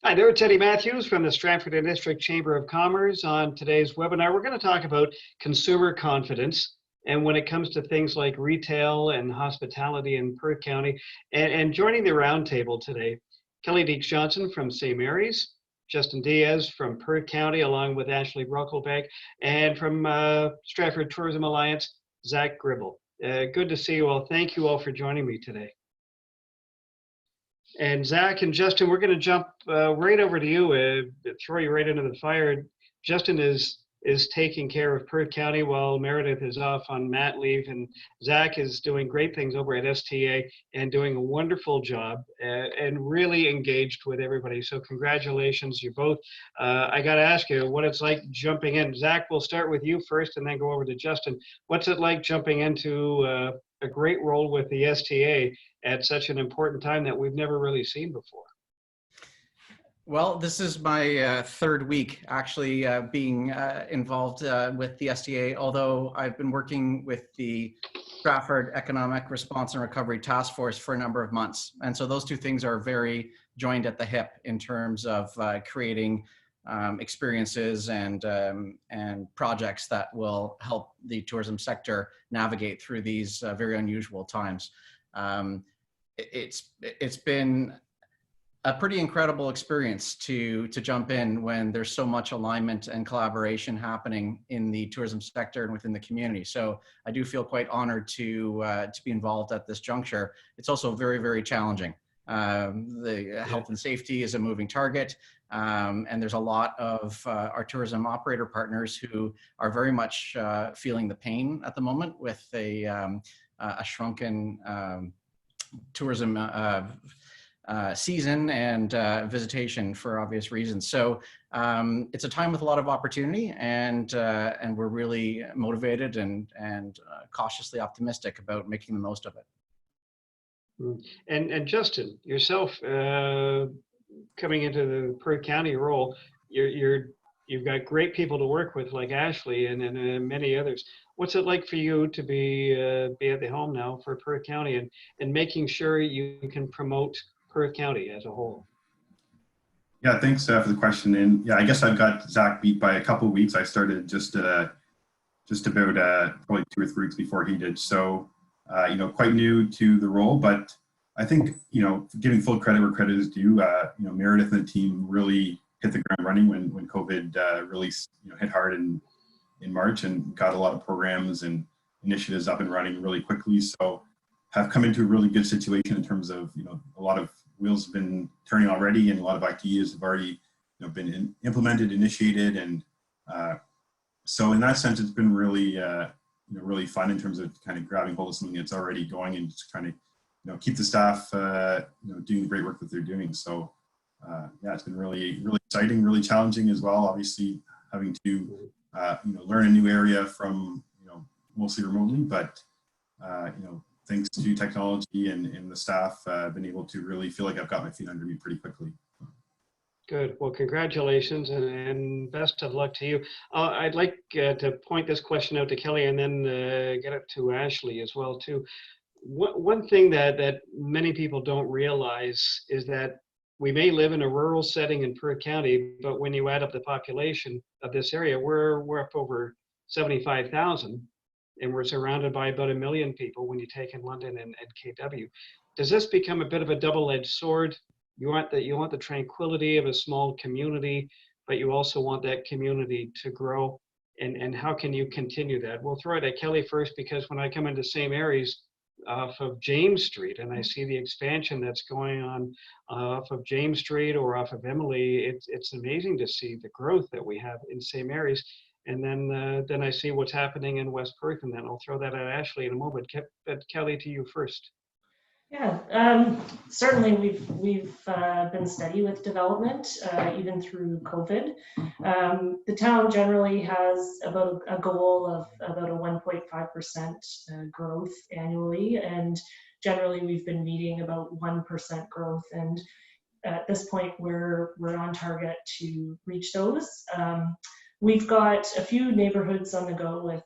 Hi there, it's Eddie Matthews from the Stratford and District Chamber of Commerce. On today's webinar, we're going to talk about consumer confidence and when it comes to things like retail and hospitality in Perth County. And joining the roundtable today, Kelly Deeks-Johnson from St. Mary's, Justin Diaz from Perth County, along with Ashley Brockelbank, and from Stratford Tourism Alliance, Zac Gribble. Good to see you all. Thank you all for joining me today. And Zac and Justin, we're going to jump right over to you, throw you right into the fire. Justin is taking care of Perth County while Meredith is off on mat leave, and Zac is doing great things over at STA and doing a wonderful job and really engaged with everybody. So congratulations, you both. I got to ask you what it's like jumping in. Zac, we'll start with you first and then go over to Justin. What's it like jumping into a great role with the STA at such an important time that we've never really seen before? Well, this is my third week actually being involved with the STA, although I've been working with the Stratford Economic Response and Recovery Task Force for a number of months. And so those two things are very joined at the hip in terms of creating experiences and projects that will help the tourism sector navigate through these very unusual times. It's been a pretty incredible experience to jump in when there's so much alignment and collaboration happening in the tourism sector and within the community. So I do feel quite honored to be involved at this juncture. It's also very, very challenging. The health and safety is a moving target, and there's a lot of our tourism operator partners who are very much feeling the pain at the moment with a shrunken tourism season and visitation for obvious reasons. So it's a time with a lot of opportunity, and we're really motivated and cautiously optimistic about making the most of it. And Justin, yourself coming into the Perth County role, you've got great people to work with like Ashley and many others. What's it like for you to be at the helm now for Perth County and making sure you can promote Perth County as a whole? Yeah, thanks for the question. And yeah, I guess I've got Zac beat by a couple of weeks. I started just about probably 2 or 3 weeks before he did. So, quite new to the role, but I think, giving full credit where credit is due, Meredith and the team really hit the ground running when COVID really, hit hard in March, and got a lot of programs and initiatives up and running really quickly. So have come into a really good situation in terms of, a lot of wheels have been turning already, and a lot of ideas have already been implemented, initiated, and so in that sense, it's been really really fun in terms of kind of grabbing hold of something that's already going and just trying to keep the staff doing the great work that they're doing. So yeah, it's been really exciting, really challenging as well. Obviously, having to learn a new area from mostly remotely, but thanks to technology and the staff, I've been able to really feel like I've got my feet under me pretty quickly. Good. Well, congratulations and best of luck to you. I'd like to point this question out to Kelly and then get it to Ashley as well too. One thing that many people don't realize is that we may live in a rural setting in Perth County, but when you add up the population of this area, we're up over 75,000. And we're surrounded by about 1 million people when you take in London and KW. Does this become a bit of a double-edged sword? You want the tranquility of a small community, but you also want that community to grow. And how can you continue that? We'll throw it at Kelly first, because when I come into St. Mary's off of James Street and I see the expansion that's going on off of James Street or off of Emily, it's amazing to see the growth that we have in St. Mary's. And then I see what's happening in West Perth, and then I'll throw that at Ashley in a moment. Kelly, to you first. Yeah, certainly we've been steady with development, even through COVID. The town generally has about a goal of about a 1.5% growth annually, and generally we've been meeting about 1% growth. And at this point, we're on target to reach those. We've got a few neighborhoods on the go with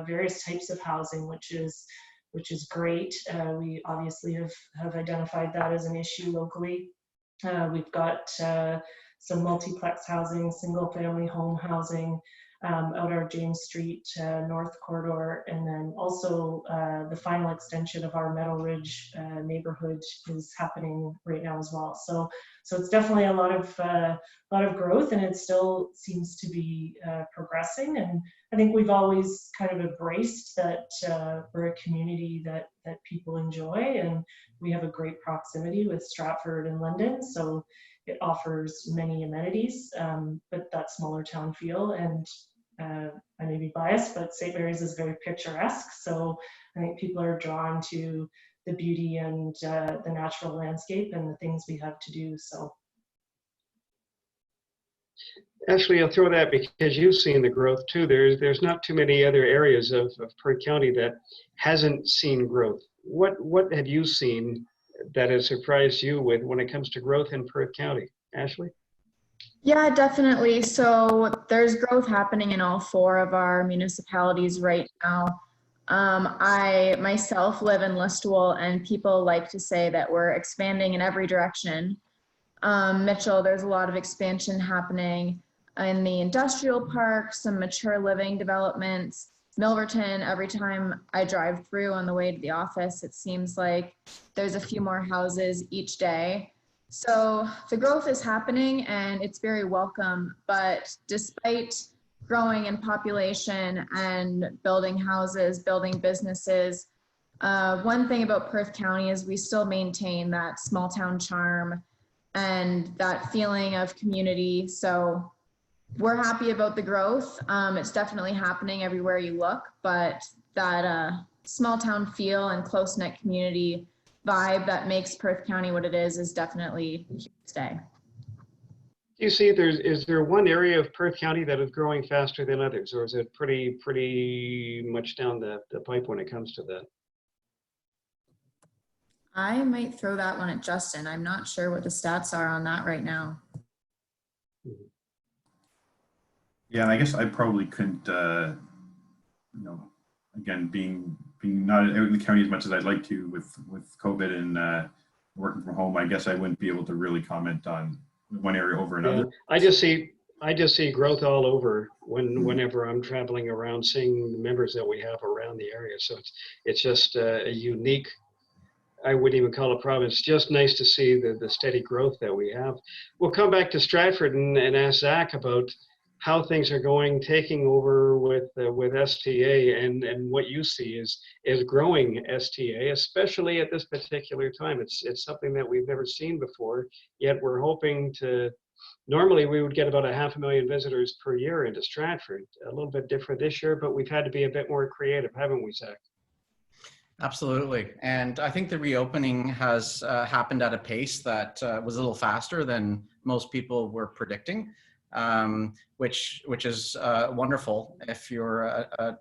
various types of housing, which is great. We obviously have identified that as an issue locally. We've got some multiplex housing, single family home housing, out our James Street North corridor, and then also the final extension of our Meadow Ridge neighborhood is happening right now as well. So it's definitely a lot of growth, and it still seems to be progressing. And I think we've always kind of embraced that we're a community that people enjoy, and we have a great proximity with Stratford and London, so it offers many amenities, but that smaller town feel. And I may be biased, but St. Mary's is very picturesque, so I think people are drawn to the beauty and the natural landscape and the things we have to do. So, Ashley, I'll throw that because you've seen the growth too. There's not too many other areas of Perth County that hasn't seen growth. What have you seen that has surprised you with when it comes to growth in Perth County? Ashley? Yeah, definitely. So there's growth happening in all 4 of our municipalities right now. I myself live in Listowel, and people like to say that we're expanding in every direction. Mitchell, there's a lot of expansion happening in the industrial park, some mature living developments. Milverton, every time I drive through on the way to the office, it seems like there's a few more houses each day. So the growth is happening and it's very welcome, but despite growing in population and building houses, building businesses, one thing about Perth County is we still maintain that small town charm and that feeling of community. So we're happy about the growth. It's definitely happening everywhere you look, but that small town feel and close-knit community vibe that makes Perth County what it is definitely here to stay. Do you see is there one area of Perth County that is growing faster than others, or is it pretty much down the pipe when it comes to that? I might throw that one at Justin. I'm not sure what the stats are on that right now. Yeah, and I guess I probably couldn't, again, being not out in the county as much as I'd like to with COVID and working from home, I guess I wouldn't be able to really comment on one area over another. Yeah, I just see growth all over whenever I'm traveling around, seeing the members that we have around the area. So it's just a unique, I wouldn't even call it province. It's just nice to see the steady growth that we have. We'll come back to Stratford and ask Zac about how things are going, taking over with STA, and what you see is growing STA, especially at this particular time. It's something that we've never seen before, yet we're hoping to. Normally we would get about 500,000 visitors per year into Stratford. A little bit different this year, but we've had to be a bit more creative, haven't we, Zac? Absolutely. And I think the reopening has happened at a pace that was a little faster than most people were predicting. Which is wonderful if you're a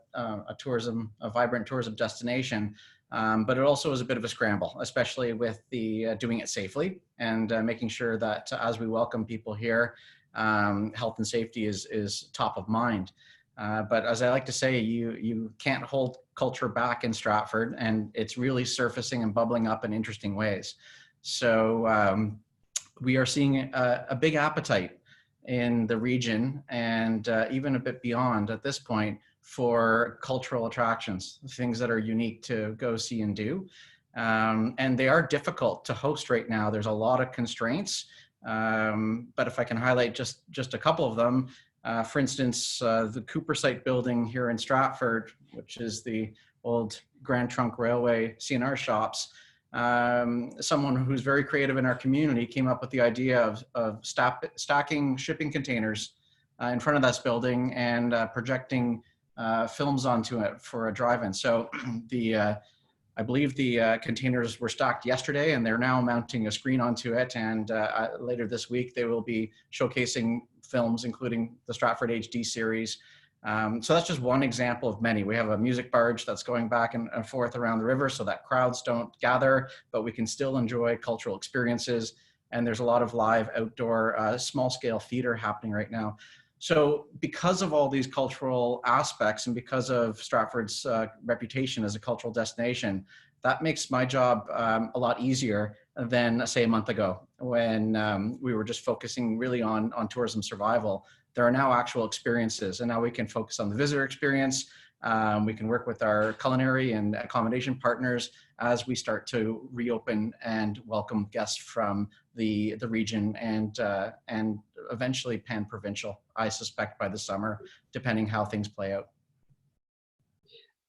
vibrant tourism destination. But it also is a bit of a scramble, especially with the doing it safely and making sure that as we welcome people here, health and safety is top of mind. But as I like to say, you can't hold culture back in Stratford, and it's really surfacing and bubbling up in interesting ways. So we are seeing a big appetite in the region and even a bit beyond at this point for cultural attractions, things that are unique to go see and do. And they are difficult to host right now. There's a lot of constraints, but if I can highlight just a couple of them, for instance, the Cooper Site building here in Stratford, which is the old Grand Trunk Railway CNR shops, someone who's very creative in our community came up with the idea of stacking shipping containers in front of this building and projecting films onto it for a drive-in. So I believe the containers were stacked yesterday, and they're now mounting a screen onto it. And later this week, they will be showcasing films, including the Stratford HD series. So that's just one example of many. We have a music barge that's going back and forth around the river so that crowds don't gather, but we can still enjoy cultural experiences. And there's a lot of live outdoor small scale theater happening right now. So because of all these cultural aspects and because of Stratford's reputation as a cultural destination, that makes my job a lot easier than, say, a month ago when we were just focusing really on tourism survival. There are now actual experiences, and now we can focus on the visitor experience. We can work with our culinary and accommodation partners as we start to reopen and welcome guests from the region and eventually pan-provincial, I suspect, by the summer, depending how things play out.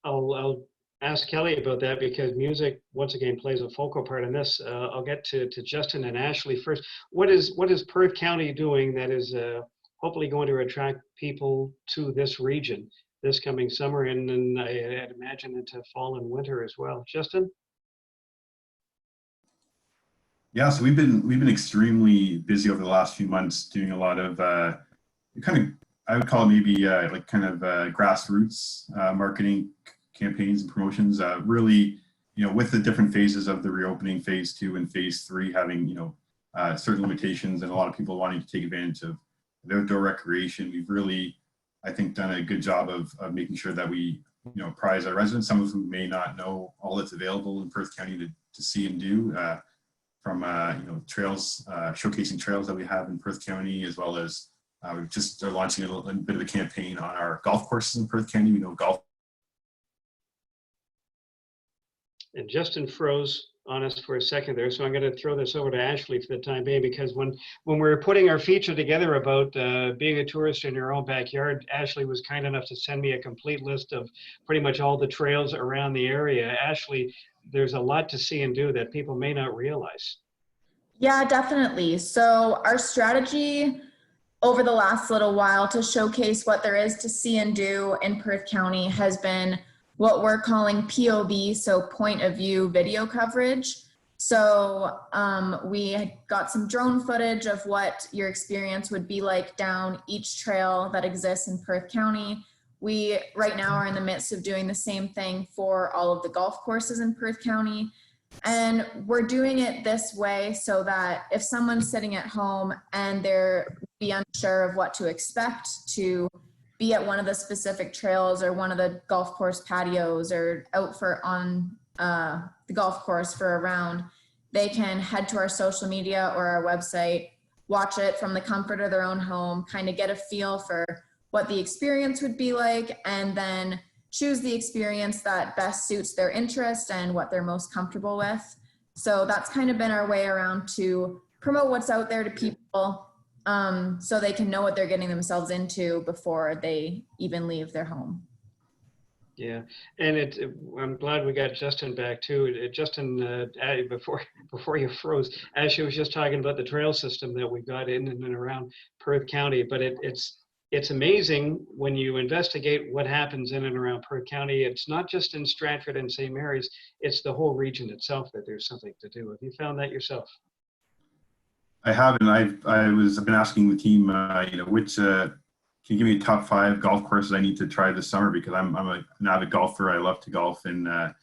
I'll ask Kelly about that because music, once again, plays a focal part in this. I'll get to Justin and Ashley first. What is Perth County doing that is hopefully going to attract people to this region this coming summer, and I'd imagine into fall and winter as well? Justin? Yeah, so we've been extremely busy over the last few months doing a lot of kind of, I would call it maybe like kind of grassroots marketing campaigns and promotions. Really, with the different phases of the reopening, phase 2 and phase 3 having certain limitations and a lot of people wanting to take advantage of outdoor recreation, we've really, I think, done a good job of making sure that we apprise our residents, some of whom may not know all that's available in Perth County to see and do. From trails, showcasing trails that we have in Perth County, as well as we just are launching a bit of a campaign on our golf courses in Perth County. We know golf. And Justin froze on us for a second there, so I'm going to throw this over to Ashley for the time being, because when we were putting our feature together about being a tourist in your own backyard, Ashley was kind enough to send me a complete list of pretty much all the trails around the area. Ashley, there's a lot to see and do that people may not realize. Yeah, definitely. So our strategy over the last little while to showcase what there is to see and do in Perth County has been what we're calling POV, so point of view video coverage. So we got some drone footage of what your experience would be like down each trail that exists in Perth County. We right now are in the midst of doing the same thing for all of the golf courses in Perth County. And we're doing it this way so that if someone's sitting at home and they're unsure of what to expect to be at one of the specific trails or one of the golf course patios or out on the golf course for a round, they can head to our social media or our website, watch it from the comfort of their own home, kind of get a feel for what the experience would be like, and then choose the experience that best suits their interest and what they're most comfortable with. So that's kind of been our way around to promote what's out there to people, so they can know what they're getting themselves into before they even leave their home. Yeah, and I'm glad we got Justin back too. Justin, before you froze, Ashley was just talking about the trail system that we got in and around Perth County, but it's amazing when you investigate what happens in and around Perth County. It's not just in Stratford and St. Mary's, it's the whole region itself that there's something to do. Have you found that yourself? I haven't. I've been asking the team, which can you give me a top 5 golf courses I need to try this summer, because I'm an avid golfer. I love to golf, and I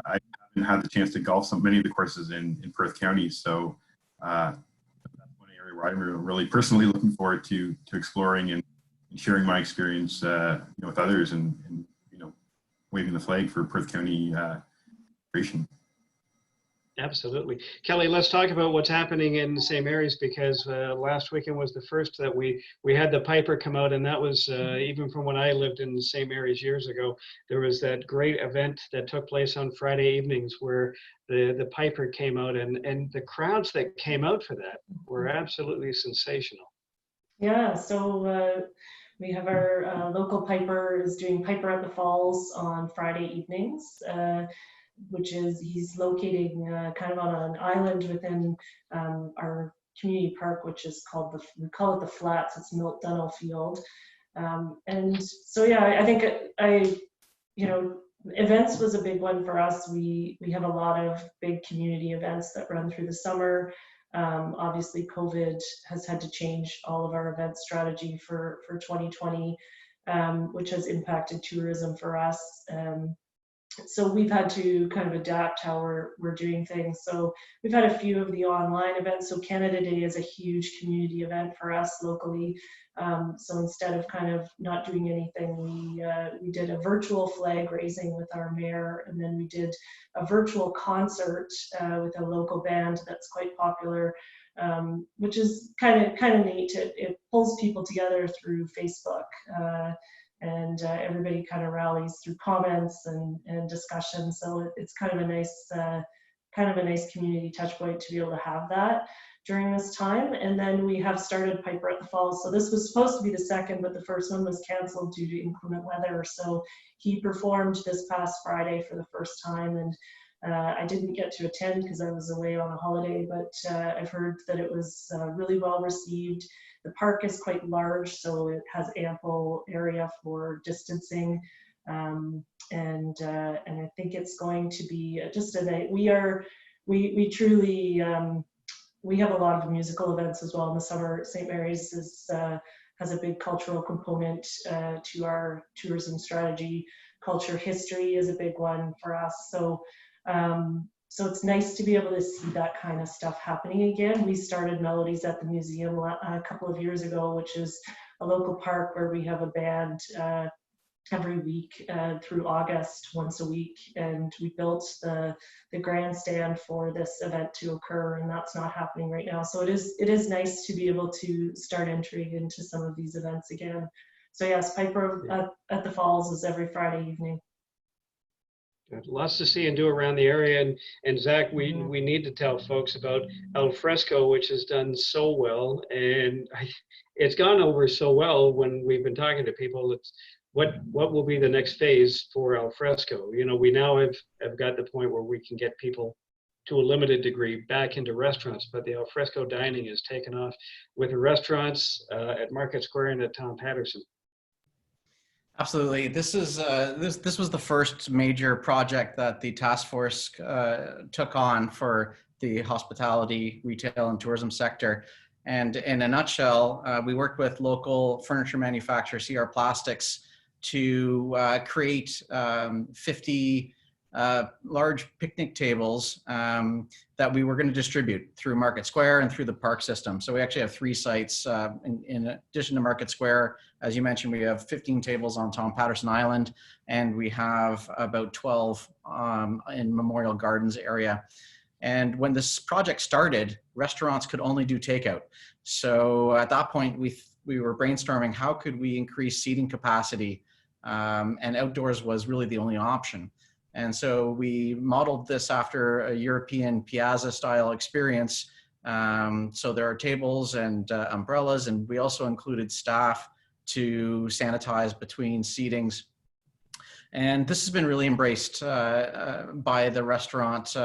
haven't had the chance to golf many of the courses in Perth County. So that's one area where I'm really personally looking forward to exploring and sharing my experience with others, and waving the flag for Perth County recreation. Absolutely. Kelly, let's talk about what's happening in St. Mary's, because last weekend was the first that we had the Piper come out, and that was, even from when I lived in St. Mary's years ago, there was that great event that took place on Friday evenings where the Piper came out, and the crowds that came out for that were absolutely sensational. Yeah, so we have our local Piper is doing Piper at the Falls on Friday evenings. Which is, he's locating kind of on an island within our community park, which is called we call it the Flats. It's Milt Dunnell Field. And so, yeah, I think events was a big one for us. We have a lot of big community events that run through the summer. Obviously, COVID has had to change all of our event strategy for 2020, which has impacted tourism for us. so we've had to kind of adapt how we're doing things. So we've had a few of the online events. So Canada Day is a huge community event for us locally. So instead of kind of not doing anything, we did a virtual flag raising with our mayor, and then we did a virtual concert with a local band that's quite popular, which is kind of neat. It pulls people together through Facebook. And everybody kind of rallies through comments and discussion. So it's kind of a nice community touch point to be able to have that during this time. And then we have started Piper at the Falls. So this was supposed to be the second, but the first one was canceled due to inclement weather. So he performed this past Friday for the first time, and I didn't get to attend because I was away on a holiday, but I've heard that it was really well received. The park is quite large, so it has ample area for distancing, and I think it's going to be just a night. We truly we have a lot of musical events as well in the summer. St. Mary's has a big cultural component to our tourism strategy. Culture history is a big one for us. So it's nice to be able to see that kind of stuff happening again. We started Melodies at the Museum a couple of years ago, which is a local park where we have a band every week through August, once a week. And we built the grandstand for this event to occur, and that's not happening right now. So it is nice to be able to start entering into some of these events again. So yes, Piper at the Falls is every Friday evening. Lots to see and do around the area, and Zach, we need to tell folks about Al Fresco, which has done so well, and it's gone over so well when we've been talking to people. It's what will be the next phase for Al Fresco? You know, we now have got the point where we can get people to a limited degree back into restaurants, but the Al Fresco dining has taken off with the restaurants at Market Square and at Tom Patterson. Absolutely. This is this was the first major project that the task force took on for the hospitality, retail, and tourism sector. And in a nutshell, we worked with local furniture manufacturer CR Plastics to create 50 large picnic tables that we were going to distribute through Market Square and through the park system. So we actually have 3 sites in addition to Market Square. As you mentioned, we have 15 tables on Tom Patterson Island, and we have about 12 in Memorial Gardens area. And when this project started, restaurants could only do takeout. So at that point, we were brainstorming how could we increase seating capacity, and outdoors was really the only option. And so we modeled this after a European piazza style experience. So there are tables and umbrellas, and we also included staff to sanitize between seatings. And this has been really embraced by the restaurant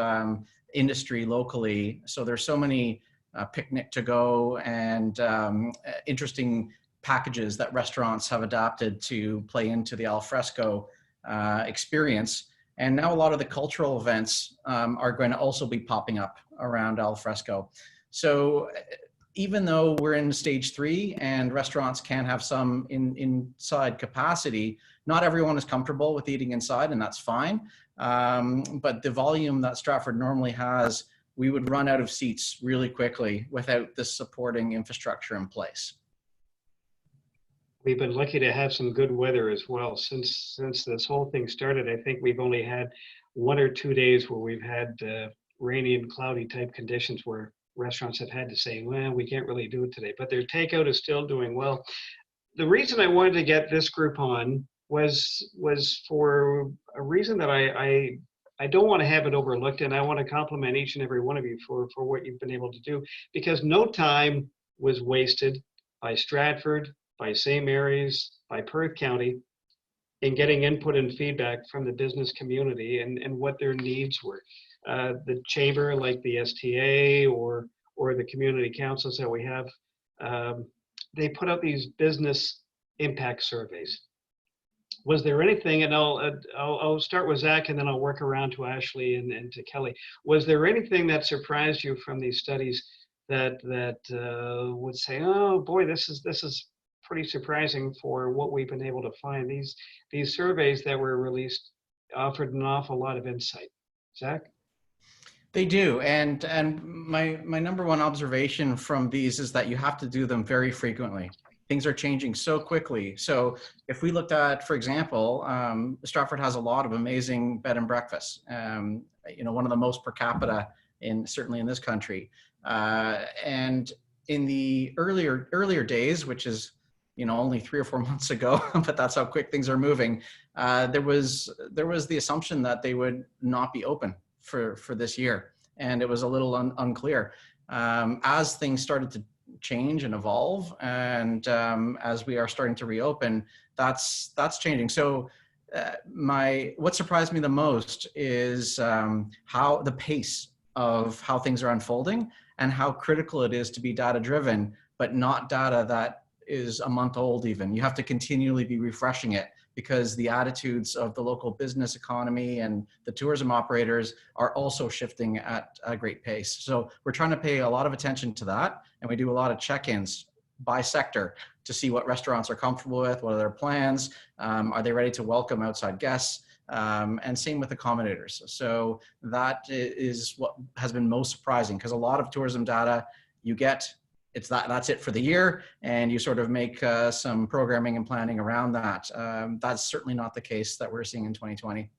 industry locally. So there's so many picnic to go and interesting packages that restaurants have adapted to play into the al fresco experience. And now a lot of the cultural events are going to also be popping up around al fresco. So even though we're in stage 3 and restaurants can have some inside capacity, not everyone is comfortable with eating inside, and that's fine. But the volume that Stratford normally has, we would run out of seats really quickly without this supporting infrastructure in place. We've been lucky to have some good weather as well. Since this whole thing started, I think we've only had 1 or 2 days where we've had rainy and cloudy type conditions where restaurants have had to say, well, we can't really do it today, but their takeout is still doing well. The reason I wanted to get this group on was for a reason that I don't want to have it overlooked, and I want to compliment each and every one of you for what you've been able to do, because no time was wasted by Stratford, by St. Mary's, by Perth County in getting input and feedback from the business community and what their needs were. The chamber, like the STA or the community councils that we have, they put out these business impact surveys. Was there anything, and I'll start with Zach and then I'll work around to Ashley and to Kelly. Was there anything that surprised you from these studies that would say, oh boy, this is pretty surprising for what we've been able to find? These surveys that were released offered an awful lot of insight. Zach? They do, and my number one observation from these is that you have to do them very frequently. Things are changing so quickly. So if we looked at, for example, Stratford has a lot of amazing bed and breakfasts. You know, one of the most per capita certainly in this country. And in the earlier days, which is, you know, only 3 or 4 months ago, but that's how quick things are moving. There was the assumption that they would not be open for this year, and it was a little unclear. As things started to change and evolve, and as we are starting to reopen, that's changing. So what surprised me the most is how the pace of how things are unfolding and how critical it is to be data driven, but not data that is a month old even. You have to continually be refreshing it, because the attitudes of the local business economy and the tourism operators are also shifting at a great pace. So we're trying to pay a lot of attention to that, and we do a lot of check-ins by sector to see what restaurants are comfortable with, what are their plans, are they ready to welcome outside guests, and same with accommodators. So that is what has been most surprising, because a lot of tourism data you get, that's it for the year, and you sort of make some programming and planning around that. That's certainly not the case that we're seeing in 2020.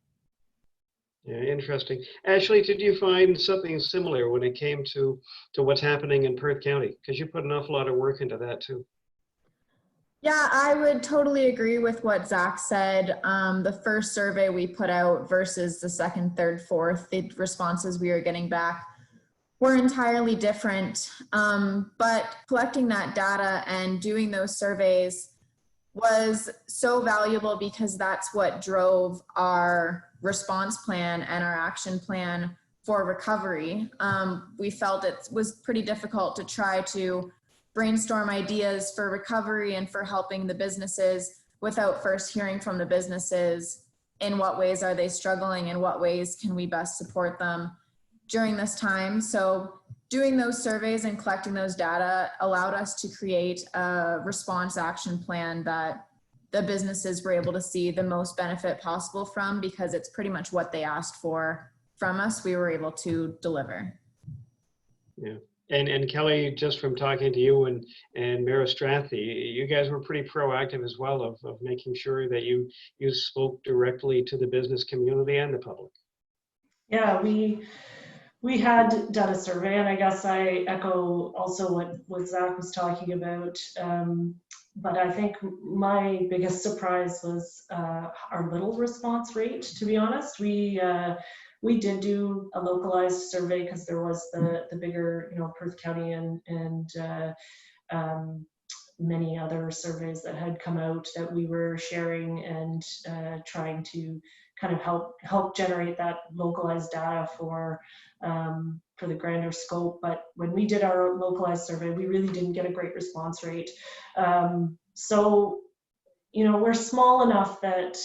Yeah, interesting. Ashley, did you find something similar when it came to what's happening in Perth County? Because you put an awful lot of work into that too. Yeah, I would totally agree with what Zach said. The first survey we put out versus the second, third, fourth, the responses we were getting back were entirely different. But collecting that data and doing those surveys was so valuable, because that's what drove our response plan and our action plan for recovery. We felt it was pretty difficult to try to brainstorm ideas for recovery and for helping the businesses without first hearing from the businesses, in what ways are they struggling, in what ways can we best support them during this time. So doing those surveys and collecting those data allowed us to create a response action plan that the businesses were able to see the most benefit possible from, because it's pretty much what they asked for from us, we were able to deliver. Yeah. And Kelly, just from talking to you and Mayor Strathy, you guys were pretty proactive as well of making sure that you spoke directly to the business community and the public. Yeah, we had done a survey, and I guess I echo also what Zach was talking about. But I think my biggest surprise was our little response rate, to be honest. We did do a localized survey because there was the bigger, Perth County and many other surveys that had come out that we were sharing and trying to kind of help generate that localized data for the grander scope. But when we did our localized survey, we really didn't get a great response rate. So, we're small enough that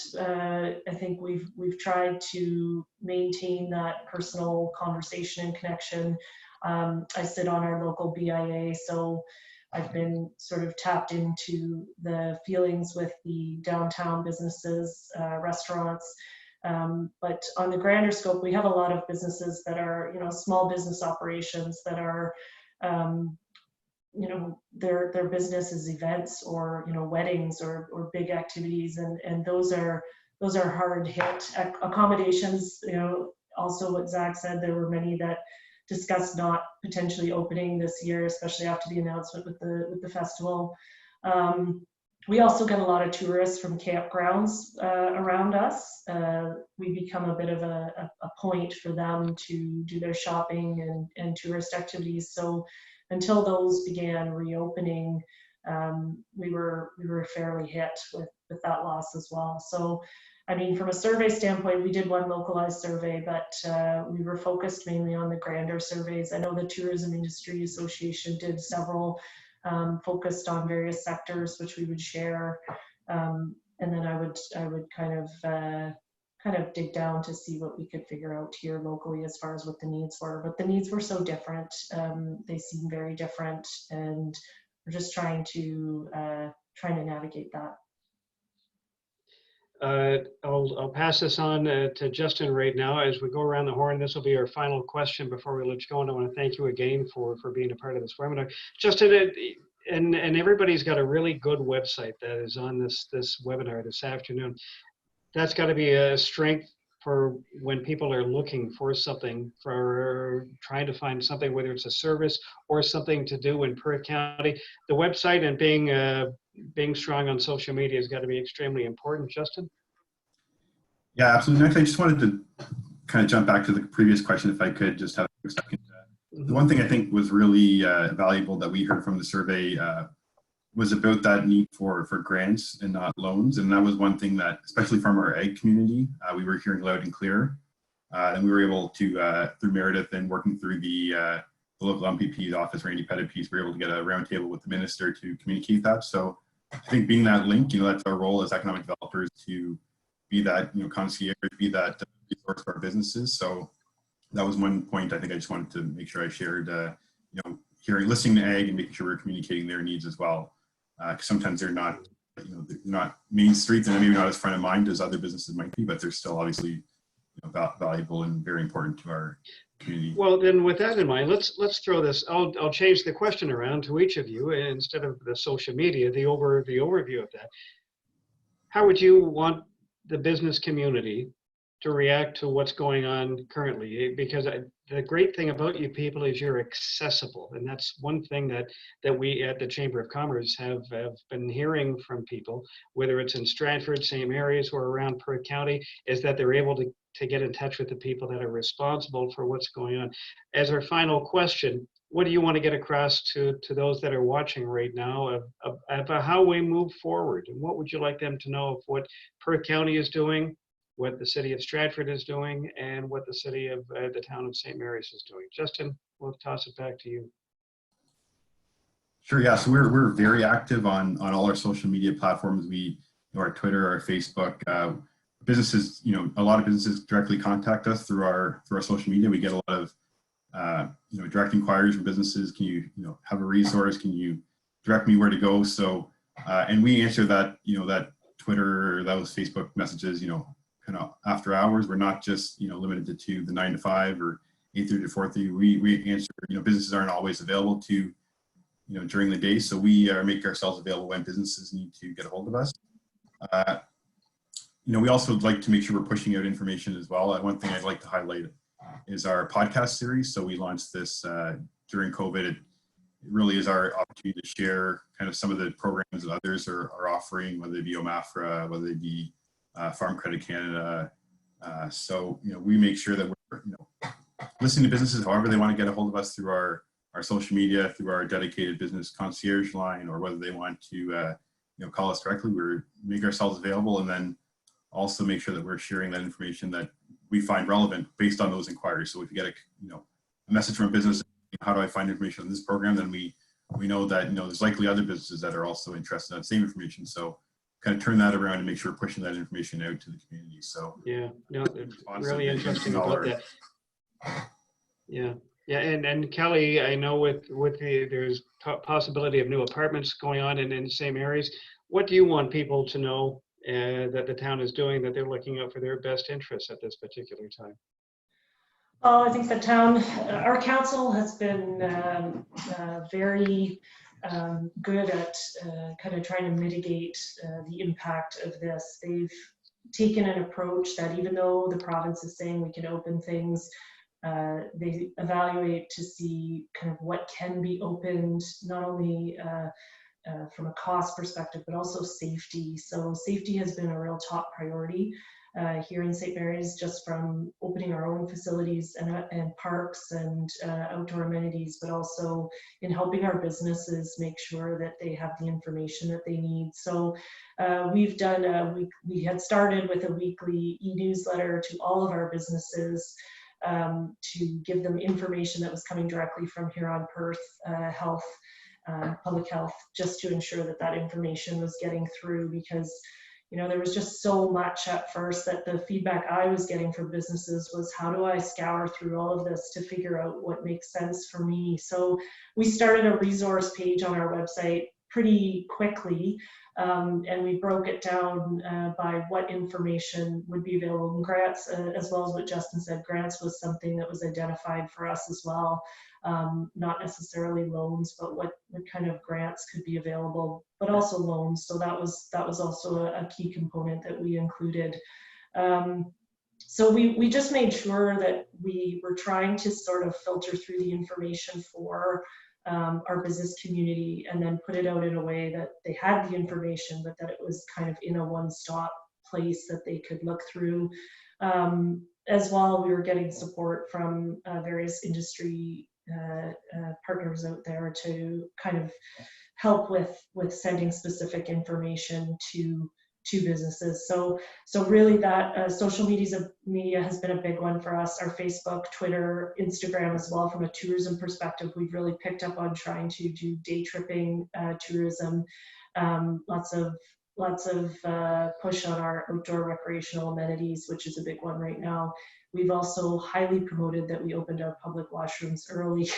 I think we've tried to maintain that personal conversation and connection. I sit on our local BIA, so I've been sort of tapped into the feelings with the downtown businesses, restaurants. But on the grander scope, we have a lot of businesses that are, small business operations that are, their business is events or, weddings or big activities. And those are hard hit. Accommodations, also what Zach said, there were many that discussed not potentially opening this year, especially after the announcement with the festival. We also get a lot of tourists from campgrounds around us. We become a bit of a point for them to do their shopping and tourist activities. So until those began reopening, we were fairly hit with that loss as well. So, I mean, from a survey standpoint, we did one localized survey, but we were focused mainly on the grander surveys. I know the Tourism Industry Association did several focused on various sectors, which we would share, and then I would kind of dig down to see what we could figure out here locally as far as what the needs were. But the needs were so different; they seem very different, and we're just trying to navigate that. I'll pass this on to Justin right now as we go around the horn. This will be our final question before we let you go. And I want to thank you again for being a part of this webinar. Justin, and everybody's got a really good website that is on this webinar this afternoon. That's got to be a strength for when people are looking for something, for trying to find something, whether it's a service or something to do in Perth County. The website and being strong on social media has got to be extremely important. Justin? Yeah, absolutely. Next, I just wanted to kind of jump back to the previous question, if I could just have a second. The one thing I think was really valuable that we heard from the survey was about that need for grants and not loans. And that was one thing that, especially from our ag community, we were hearing loud and clear. And we were able to, through Meredith and working through the local MPP's office, Randy Pettipies, we were able to get a roundtable with the minister to communicate that. So I think being that link, that's our role as economic developers, to be that, concierge, be that resource for our businesses. So that was one point I think I just wanted to make sure I shared, listening to ag and making sure we're communicating their needs as well. Because sometimes they're not, they're not main streets and maybe not as front of mind as other businesses might be, but they're still obviously valuable and very important to our community. Well, then with that in mind, let's throw this. I'll change the question around to each of you, instead of the social media, the overview of that. How would you want the business community to react to what's going on currently? Because the great thing about you people is you're accessible, and that's one thing that we at the Chamber of Commerce have been hearing from people, whether it's in Stratford, same areas, or around Perth County, is that they're able to get in touch with the people that are responsible for what's going on. As our final question, what do you want to get across to those that are watching right now about how we move forward, and what would you like them to know of what Perth County is doing, what the city of Stratford is doing, and what the city of the town of St. Mary's is doing? Justin, we'll toss it back to you. Sure. Yeah. So we're very active on all our social media platforms. Our Twitter, our Facebook. Businesses, a lot of businesses directly contact us through our social media. We get a lot of direct inquiries from businesses. Can you have a resource? Can you direct me where to go? So and we answer that that Twitter or those Facebook messages kind of after hours. We're not just limited to the 9 to 5 or 8:30 to 4:30. We answer. Businesses aren't always available to during the day, so we make ourselves available when businesses need to get a hold of us. We also like to make sure we're pushing out information as well. One thing I'd like to highlight is our podcast series. So we launched this during COVID. It really is our opportunity to share kind of some of the programs that others are offering, whether they be OMAFRA, whether they be Farm Credit Canada. So we make sure that we're listening to businesses however they want to get a hold of us, through our social media, through our dedicated business concierge line, or whether they want to call us directly. We make ourselves available, and then also make sure that we're sharing that information that we find relevant based on those inquiries. So if you get a message from a business, how do I find information on this program, then we know that there's likely other businesses that are also interested in that same information. So kind of turn that around and make sure we're pushing that information out to the community. So yeah, no, it's really interesting about that. Yeah. Yeah, and Kelly, I know with there's possibility of new apartments going on in the same areas. What do you want people to know that the town is doing, that they're looking out for their best interests at this particular time? Well, I think the town, our council has been very good at kind of trying to mitigate the impact of this. They've taken an approach that even though the province is saying we can open things, they evaluate to see kind of what can be opened, not only from a cost perspective, but also safety. So safety has been a real top priority here in St. Mary's, just from opening our own facilities and parks and outdoor amenities, but also in helping our businesses make sure that they have the information that they need. So we've done, we had started with a weekly e-newsletter to all of our businesses to give them information that was coming directly from here on Perth Health, Public Health, just to ensure that that information was getting through, because there was just so much at first that the feedback I was getting from businesses was, how do I scour through all of this to figure out what makes sense for me? So we started a resource page on our website pretty quickly. And we broke it down by what information would be available. And grants, as well as what Justin said, grants was something that was identified for us as well. Not necessarily loans, but what kind of grants could be available, but also loans. So that was also a key component that we included. So we just made sure that we were trying to sort of filter through the information for our business community, and then put it out in a way that they had the information, but that it was kind of in a one-stop place that they could look through. As well, we were getting support from various industry partners out there to kind of help with sending specific information to businesses. So really that social media has been a big one for us. Our Facebook, Twitter, Instagram as well. From a tourism perspective, we've really picked up on trying to do day tripping tourism. Lots of push on our outdoor recreational amenities, which is a big one right now. We've also highly promoted that we opened our public washrooms early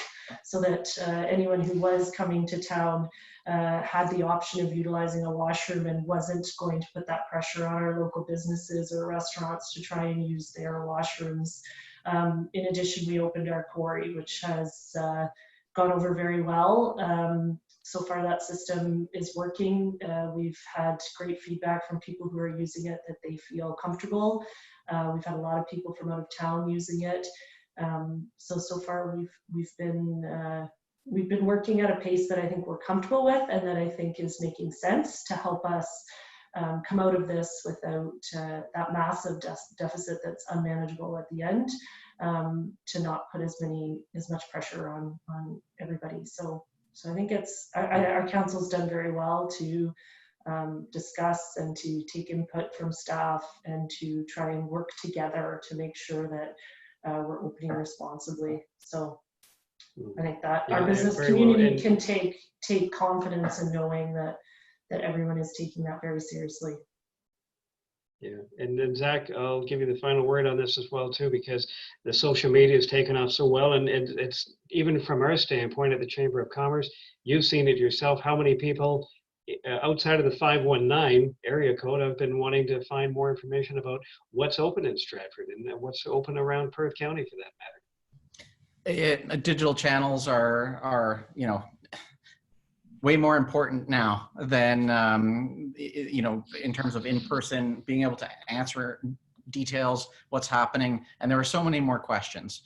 so that anyone who was coming to town had the option of utilizing a washroom and wasn't going to put that pressure on our local businesses or restaurants to try and use their washrooms. In addition, we opened our quarry, which has gone over very well. So far that system is working. We've had great feedback from people who are using it that they feel comfortable. We've had a lot of people from out of town using it. So far we've been working at a pace that I think we're comfortable with, and that I think is making sense to help us come out of this without that massive deficit that's unmanageable at the end, to not put as much pressure on everybody. So I think our council's done very well to discuss and to take input from staff and to try and work together to make sure that we're opening responsibly. So I think that our business community can take confidence in knowing that everyone is taking that very seriously. Yeah, and then Zach, I'll give you the final word on this as well too, because the social media has taken off so well, and it's even from our standpoint at the Chamber of Commerce, you've seen it yourself, how many people outside of the 519 area code have been wanting to find more information about what's open in Stratford and what's open around Perth County for that matter. Digital channels are way more important now than in terms of in-person, being able to answer details, what's happening, and there are so many more questions.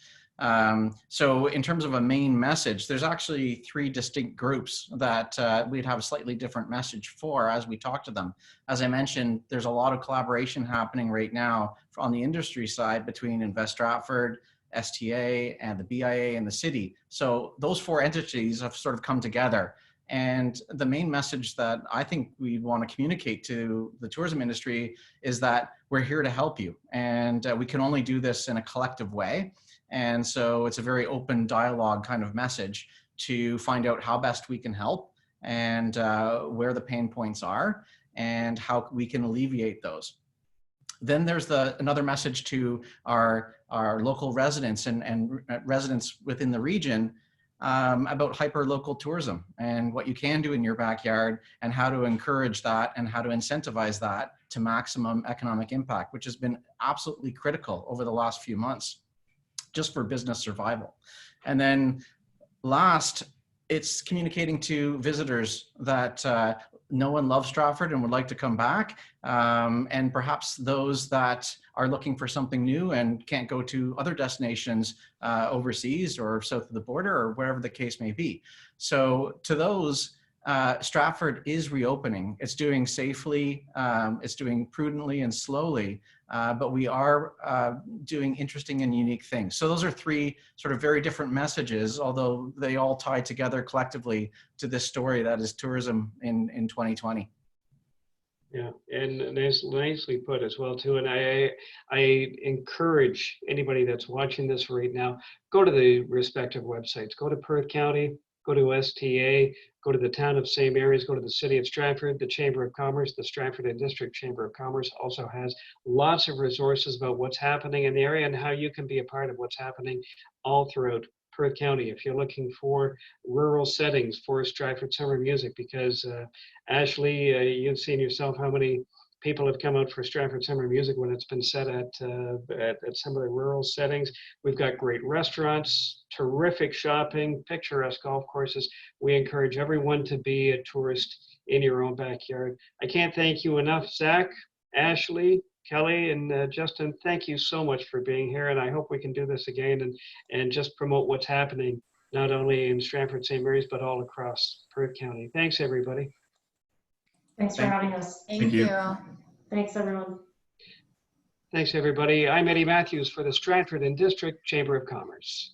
So in terms of a main message, there's actually 3 distinct groups that we'd have a slightly different message for as we talk to them. As I mentioned, there's a lot of collaboration happening right now on the industry side between Invest Stratford, STA, and the BIA and the city. So those 4 entities have sort of come together. And the main message that I think we want to communicate to the tourism industry is that we're here to help you. And we can only do this in a collective way. And so it's a very open dialogue kind of message to find out how best we can help and where the pain points are and how we can alleviate those. Then there's another message to our local residents and residents within the region about hyper-local tourism and what you can do in your backyard and how to encourage that and how to incentivize that to maximum economic impact, which has been absolutely critical over the last few months just for business survival. And then last, it's communicating to visitors that know and love Stratford and would like to come back, and perhaps those that are looking for something new and can't go to other destinations overseas or south of the border or wherever the case may be. So to those, Stratford is reopening. It's doing safely, it's doing prudently and slowly, but we are doing interesting and unique things. So those are 3 sort of very different messages, although they all tie together collectively to this story that is tourism in 2020. Yeah, and nicely put as well too. And I encourage anybody that's watching this right now, go to the respective websites. Go to Perth County, go to STA, go to the town of St. Mary's, go to the city of Stratford, the Chamber of Commerce, the Stratford and District Chamber of Commerce also has lots of resources about what's happening in the area and how you can be a part of what's happening all throughout Perth County if you're looking for rural settings for Stratford Summer Music, because Ashley, you've seen yourself how many people have come out for Stratford Summer Music when it's been set at some of the rural settings. We've got great restaurants, terrific shopping, picturesque golf courses. We encourage everyone to be a tourist in your own backyard. I can't thank you enough, Zach, Ashley, Kelly, and Justin. Thank you so much for being here, and I hope we can do this again and just promote what's happening, not only in Stratford St. Mary's, but all across Perth County. Thanks, everybody. Thanks for having us. Thank you. Thanks, everyone. Thanks, everybody. I'm Eddie Matthews for the Stratford and District Chamber of Commerce.